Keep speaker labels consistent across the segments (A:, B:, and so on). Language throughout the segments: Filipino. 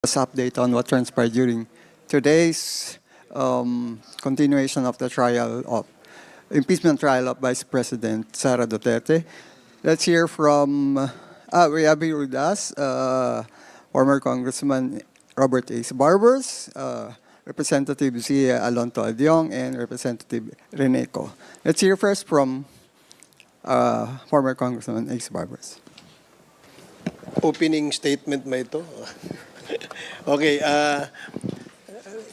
A: Update on what transpired during today's continuation of the trial of impeachment trial of Vice President Sara Duterte. Let's hear from we have here with us former Congressman Robert A. Barbers, Representative Zia Alonto Adyong, and Representative Reneco. Let's hear first from former Congressman A. Barbers.
B: Opening statement ba ito? Okay,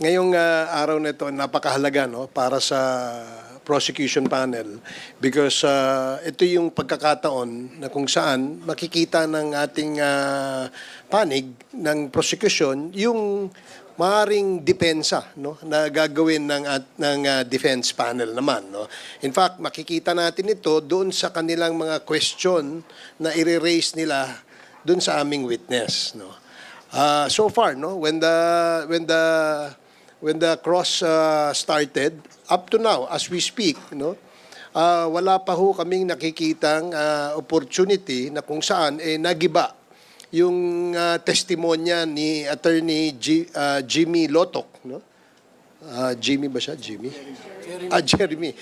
B: ngayong araw na ito napakahalaga para sa prosecution panel because ito yung pagkakataon na kung saan makikita ng ating panig ng prosecution yung maaring depensa na gagawin ng defense panel naman. In fact, makikita natin ito doon sa kanilang mga question na i-raise nila doon sa aming witness. So far, when the cross started, up to now, as we speak, wala pa ho kaming nakikitang opportunity na kung saan nagiba yung testimonya ni Attorney Jimmy Lotok. Jimmy ba siya? Jimmy? Jeremy.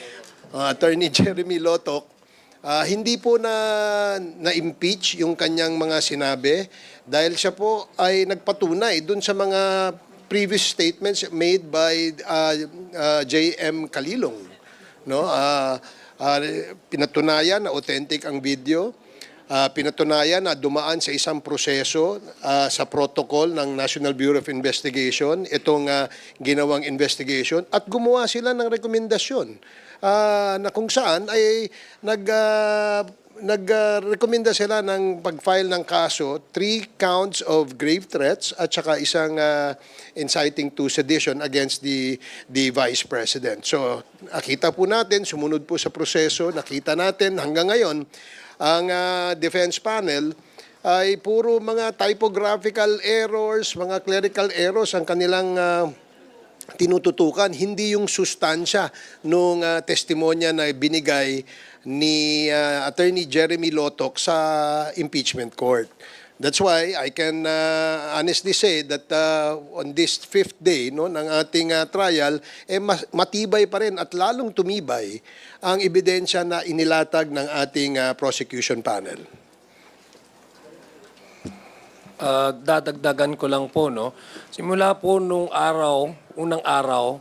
B: Attorney Jeremy Lotok. Hindi po na-impeach yung kanyang mga sinabi dahil siya po ay nagpatunay dun sa mga previous statements made by J.M. Calilong. Pinatunayan na authentic ang video, pinatunayan na dumaan sa isang proseso sa protocol ng National Bureau of Investigation, itong ginawang investigation, at gumawa sila ng rekomendasyon na kung saan ay nagrekomenda sila ng pag-file ng kaso, 3 counts of grave threats at saka isang inciting to sedition against the Vice President. So, nakita po natin, sumunod po sa proseso, nakita natin hanggang ngayon, ang defense panel ay puro mga typographical errors, mga clerical errors ang kanilang tinututukan, hindi yung sustansya nung testimonya na binigay ni Attorney Jeremy Lotok sa impeachment court. That's why I can honestly say that on this 5th day ng ating trial, matibay pa rin at lalong tumibay ang ebidensya na inilatag ng ating prosecution panel.
C: Dadagdagan ko lang po, simula po nung unang araw,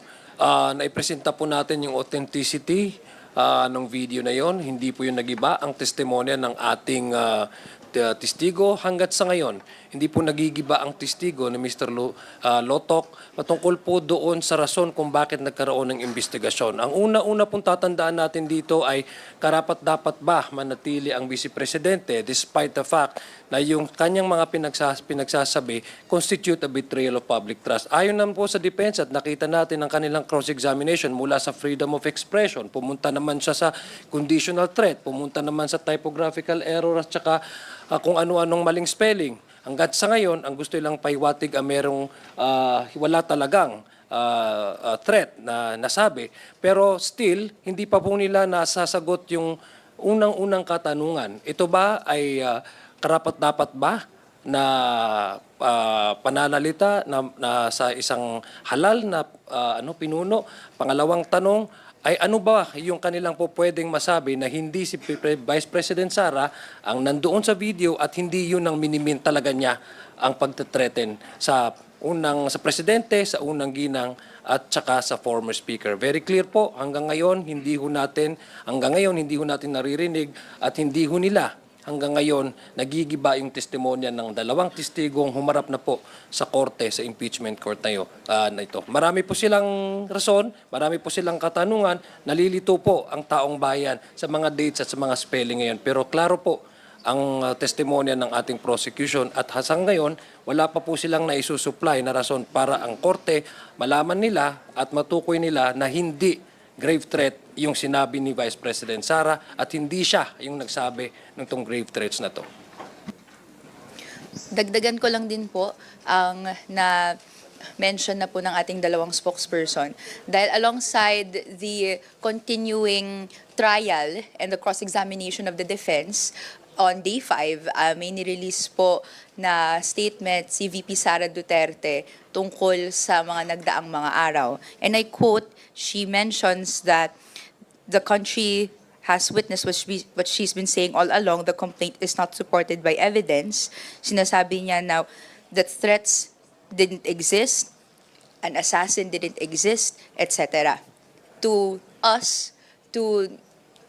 C: naipresenta po natin yung authenticity ng video na yon. Hindi po yung nagiba ang testimonya ng ating testigo hanggat sa ngayon. Hindi po nagigiba ang testigo ni Mr. Lotok patungkol po doon sa rason kung bakit nagkaroon ng investigasyon. Ang una-una pong tatandaan natin dito ay karapat-dapat ba manatili ang Vice Presidente despite the fact na yung kanyang mga pinagsasabi constitute a betrayal of public trust. Ayon naman po sa defense at nakita natin ang kanilang cross-examination mula sa freedom of expression. Pumunta naman siya sa conditional threat, pumunta naman sa typographical error at saka kung ano-anong maling spelling. Hanggat sa ngayon, ang gusto nilang pahiwatig ang merong wala talagang threat na nasabi. Pero still, hindi pa po nila nasasagot yung unang-unang katanungan. Ito ba ay karapat-dapat ba na pananalita na sa isang halal na pinuno? Pangalawang tanong, ay ano ba yung kanilang po pwedeng masabi na hindi si Vice President Sara ang nandoon sa video at hindi yun ang minimin talaga niya ang pagtatreten sa presidente, sa unang ginang at saka sa former speaker. Very clear po, hanggang ngayon hindi ho natin naririnig at hindi ho nila hanggang ngayon nagigiba yung testimonya ng dalawang testigong humarap na po sa korte, sa impeachment court na ito. Marami po silang rason, marami po silang katanungan, nalilito po ang taong bayan sa mga dates at sa mga spelling ngayon. Pero klaro po ang testimonya ng ating prosecution at hanggang ngayon wala pa po silang naisusupply na rason para ang korte malaman nila at matukoy nila na hindi grave threat yung sinabi ni Vice President Sara at hindi siya yung nagsabi ng tong grave threats na to.
D: Dagdagan ko lang din po ang mention na po ng ating dalawang spokesperson dahil alongside the continuing trial and the cross-examination of the defense, on day 5, may nirelease po na statement si VP Sara Duterte tungkol sa mga nagdaang mga araw. And I quote, she mentions that the country has witnessed what she's been saying all along, the complaint is not supported by evidence. Sinasabi niya now that threats didn't exist, an assassin didn't exist, etc. To us, to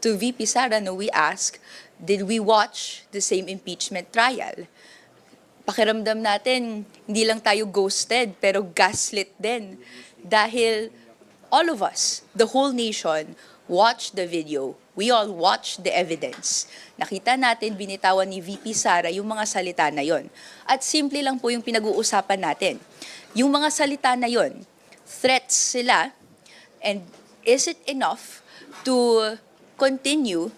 D: VP Sara, no, we ask, did we watch the same impeachment trial? Pakiramdam natin, hindi lang tayo ghosted, pero gaslit din. Dahil all of us, the whole nation, watched the video. We all watched the evidence. Nakita natin, binitawan ni VP Sara yung mga salita na yon. At simple lang po yung pinag-uusapan natin. Yung mga salita na yon, threats sila, and is it enough to continue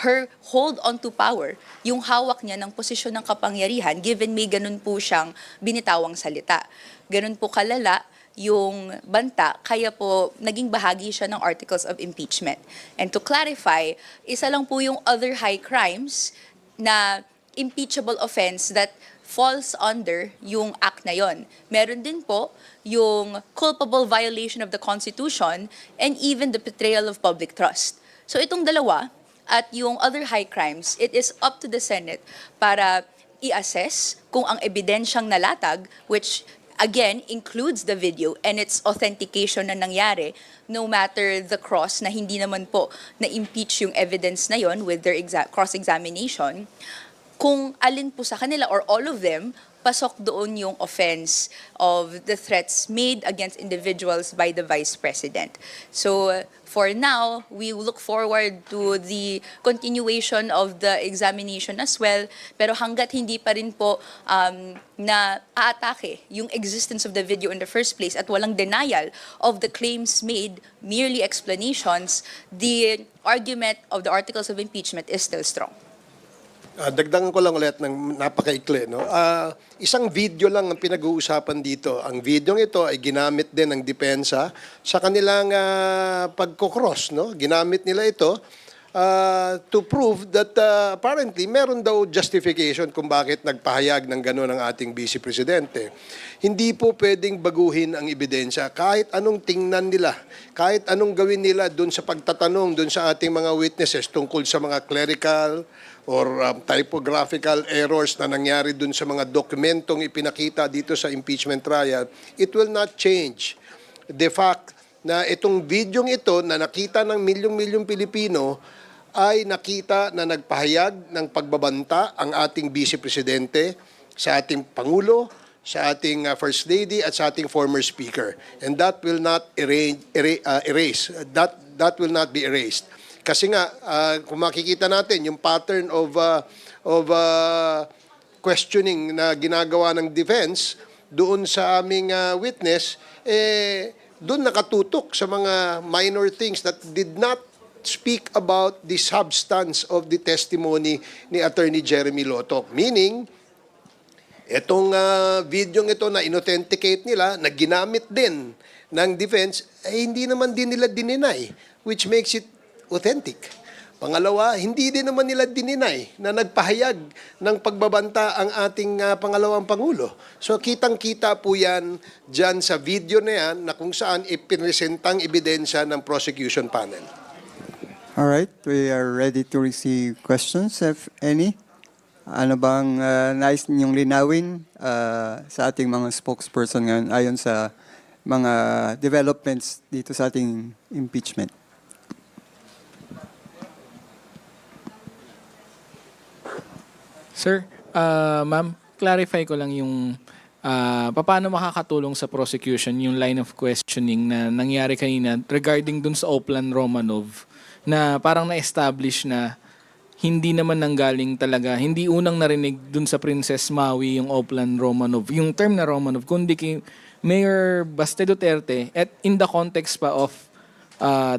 D: her hold on to power, yung hawak niya ng posisyon ng kapangyarihan, given may ganun po siyang binitawang salita. Ganun po kalala yung banta, kaya po naging bahagi siya ng articles of impeachment. And to clarify, isa lang po yung other high crimes na impeachable offense that falls under yung act na yon. Meron din po yung culpable violation of the Constitution and even the betrayal of public trust. So itong dalawa, at yung other high crimes, it is up to the Senate para i-assess kung ang ebidensyang nalatag, which again includes the video and its authentication na nangyari, no matter the cross na hindi naman po na-impeach yung evidence na yon with their cross-examination, kung alin po sa kanila or all of them, pasok doon yung offense of the threats made against individuals by the Vice President. So for now, we look forward to the continuation of the examination as well. Pero hanggat hindi pa rin po na aatake yung existence of the video in the first place at walang denial of the claims made, merely explanations, the argument of the articles of impeachment is still strong.
B: Dagdagan ko lang ulit ng napakaikli. No? Isang video lang ang pinag-uusapan dito. Ang video ito ay ginamit din ng depensa sa kanilang pagkocross. No? Ginamit nila ito to prove that apparently meron daw justification kung bakit nagpahayag ng gano'n ang ating Vice Presidente. Hindi po pwedeng baguhin ang ebidensya kahit anong tingnan nila, kahit anong gawin nila doon sa pagtatanong doon sa ating mga witnesses tungkol sa mga clerical or typographical errors na nangyari dun sa mga dokumentong ipinakita dito sa impeachment trial, it will not change the fact na itong videong ito na nakita ng milyong-milyong Pilipino ay nakita na nagpahayag ng pagbabanta ang ating Vice Presidente sa ating Pangulo, sa ating First Lady at sa ating former Speaker. And that will not erase. That will not be erased. Kasi nga, kung makikita natin yung pattern of questioning na ginagawa ng defense doon sa aming witness, doon nakatutok sa mga minor things that did not speak about the substance of the testimony ni Attorney Jeremy Lotok. Meaning, itong video ito na inauthenticate nila, na ginamit din ng defense, hindi naman din nila dininay, which makes it authentic. Pangalawa, hindi din naman nila dininay na nagpahayag ng pagbabanta ang ating pangalawang Pangulo. So kitang-kita po yan dyan sa video na yan na kung saan ipinresentang ebidensya ng prosecution panel.
A: All right, we are ready to receive questions, if any. Ano bang nais ninyong linawin sa ating mga spokesperson ngayon ayon sa mga developments dito sa ating impeachment?
E: Sir, ma'am, clarify ko lang yung paano makakatulong sa prosecution yung line of questioning na nangyari kanina regarding dun sa Oplan Romanov na parang na-establish na hindi naman nanggaling talaga, hindi unang narinig dun sa Princess Maui yung Oplan Romanov, yung term na Romanov, kundi kay Mayor Baste Duterte at in the context pa of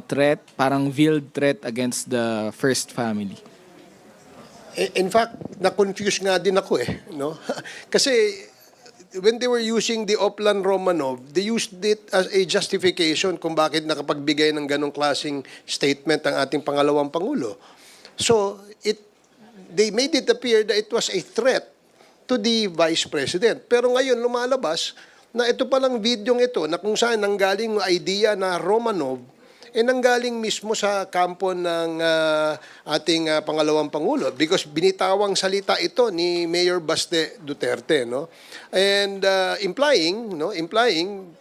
E: threat, parang veiled threat against the first family.
B: In fact, na-confuse nga din ako no? Kasi when they were using the Oplan Romanov, they used it as a justification kung bakit nakapagbigay ng ganong klaseng statement ang ating pangalawang Pangulo. So, they made it appear that it was a threat to the Vice President. Pero ngayon lumalabas na ito palang videong ito na kung saan nanggaling yung idea na Romanov nanggaling mismo sa kampo ng ating pangalawang pangulo because binitawang salita ito ni Mayor Baste Duterte, no? And implying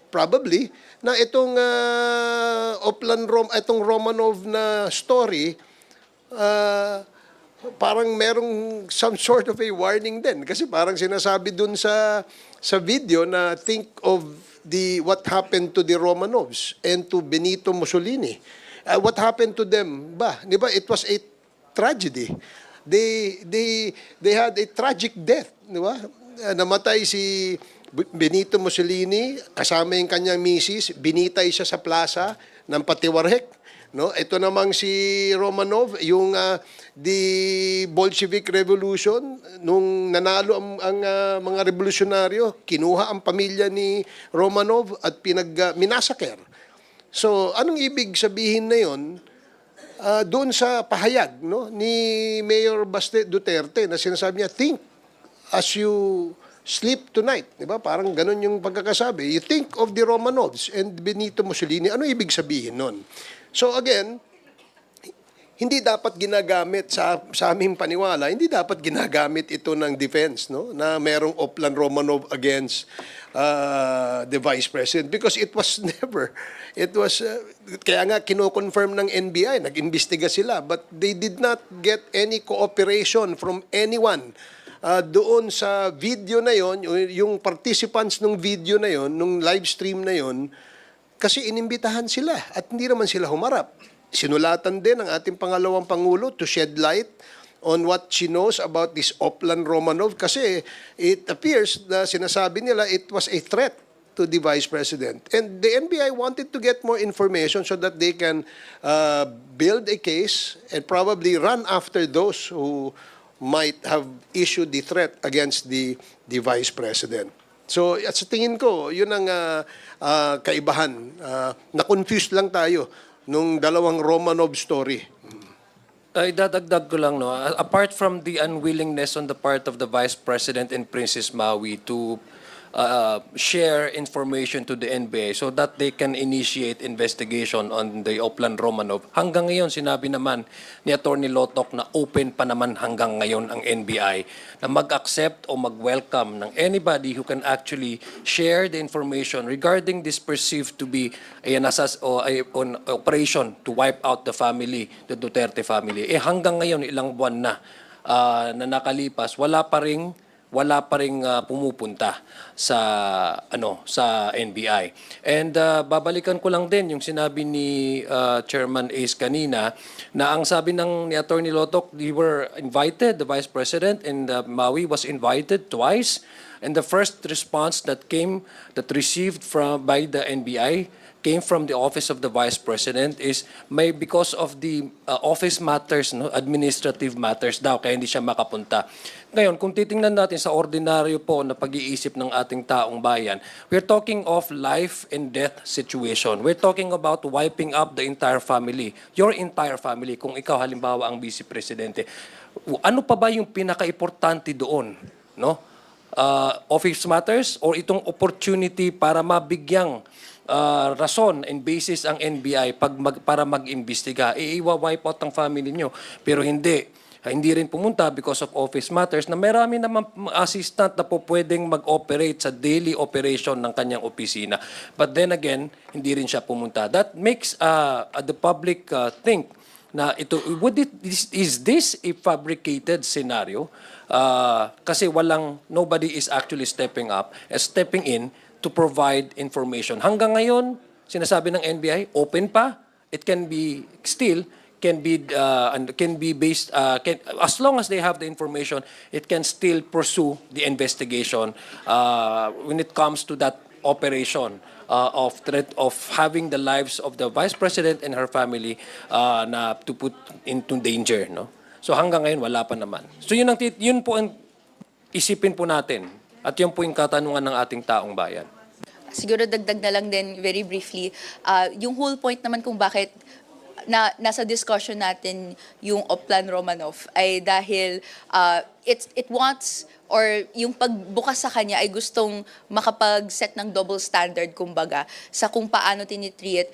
B: probably na itong itong Romanov na story parang merong some sort of a warning din kasi parang sinasabi dun sa video na think of what happened to the Romanovs and to Benito Mussolini. What happened to them ba? Di ba? It was a tragedy. They had a tragic death, di ba? Namatay si Benito Mussolini kasama yung kanyang misis, binitay siya sa plaza ng Patiwarhek. No, ito namang si Romanov, yung the Bolshevik Revolution, nung nanalo ang mga revolusyonaryo, kinuha ang pamilya ni Romanov at minasaker. So, anong ibig sabihin na yon? Doon sa pahayag, no, ni Mayor Baste Duterte na sinasabi niya, think as you sleep tonight. Diba? Parang ganun yung pagkakasabi. You think of the Romanovs and Benito Mussolini. Ano ibig sabihin nun? So again, hindi dapat ginagamit sa aming paniwala, hindi dapat ginagamit ito ng defense, no? Na merong Oplan Romanov against the Vice President because it was never. It was, kaya nga kino-confirm ng NBI, nag-imbestiga sila, but they did not get any cooperation from anyone. Doon sa video na yon, yung participants ng video na yon, nung live stream na yon, kasi inimbitahan sila at hindi naman sila humarap. Sinulatan din ng ating pangalawang pangulo to shed light on what she knows about this Oplan Romanov kasi it appears na sinasabi nila it was a threat to the Vice President. And the NBI wanted to get more information so that they can build a case and probably run after those who might have issued the threat against the Vice President. So, at sa tingin ko, yun ang kaibahan. Na-confused lang tayo nung dalawang Romanov story.
C: Idadagdag ko lang, no? Apart from the unwillingness on the part of the Vice President and Princess Maui to share information to the NBI so that they can initiate investigation on the Oplan Romanov. Hanggang ngayon, sinabi naman ni Attorney Lotok na open pa naman hanggang ngayon ang NBI na mag-accept o mag-welcome ng anybody who can actually share the information regarding this perceived to be an operation to wipe out the family, the Duterte family. Hanggang ngayon, ilang buwan na na nakalipas, wala pa ring pumupunta sa sa NBI. And babalikan ko lang din yung sinabi ni Chairman Ace kanina na ang sabi ni Attorney Lotok, they were invited, the Vice President and Maui was invited twice, and the first response that received by the NBI came from the office of the Vice President is because of the office matters, no, administrative matters daw, kaya hindi siya makapunta. Ngayon, kung titingnan natin sa ordinaryo po na pag-iisip ng ating taong bayan, we're talking of life and death situation. We're talking about wiping up the entire family, your entire family, kung ikaw halimbawa ang Vice Presidente. Ano pa ba yung pinaka-importante doon? No? Office matters or itong opportunity para mabigyang rason and basis ang NBI para mag-imbestiga, iwa-wipe out ang family nyo. Pero hindi rin pumunta because of office matters na marami naman assistant na po pwedeng mag-operate sa daily operation ng kanyang opisina. But then again, hindi rin siya pumunta. That makes the public think na is this a fabricated scenario? Kasi nobody is actually stepping in to provide information. Hanggang ngayon, sinasabi ng NBI, open pa. It can be based as long as they have the information, it can still pursue the investigation when it comes to that operation of threat of having the lives of the Vice President and her family na to put into danger, no? So hanggang ngayon wala pa naman. So yun po ang isipin po natin. At yun po yung katanungan ng ating taong bayan.
D: Siguro dagdag na lang din very briefly, yung whole point naman kung bakit nasa discussion natin yung Oplan Romanov ay dahil it wants or yung pagbukas sa kanya ay gustong makapag-set ng double standard kumbaga sa kung paano tinitreat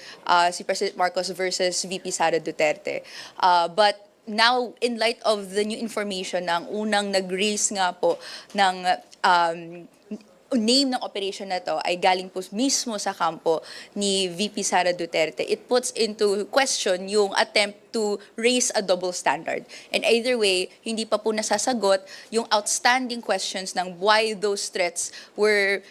D: si President Marcos versus VP Sara Duterte. But now, in light of the new information ng unang nag-raise nga po ng name ng operation na to ay galing po mismo sa kampo ni VP Sara Duterte, it puts into question yung attempt to raise a double standard. And either way, hindi pa po nasasagot yung outstanding questions ng why those threats were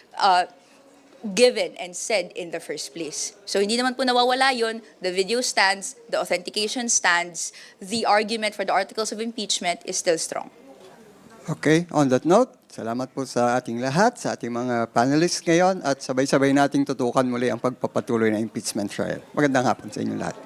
D: given and said in the first place. So hindi naman po nawawala yun. The video stands, the authentication stands, the argument for the articles of impeachment is still strong.
A: Okay, on that note, salamat po sa ating lahat, sa ating mga panelists ngayon at sabay-sabay nating tutukan muli ang pagpapatuloy ng impeachment trial. Magandang hapon sa inyo lahat.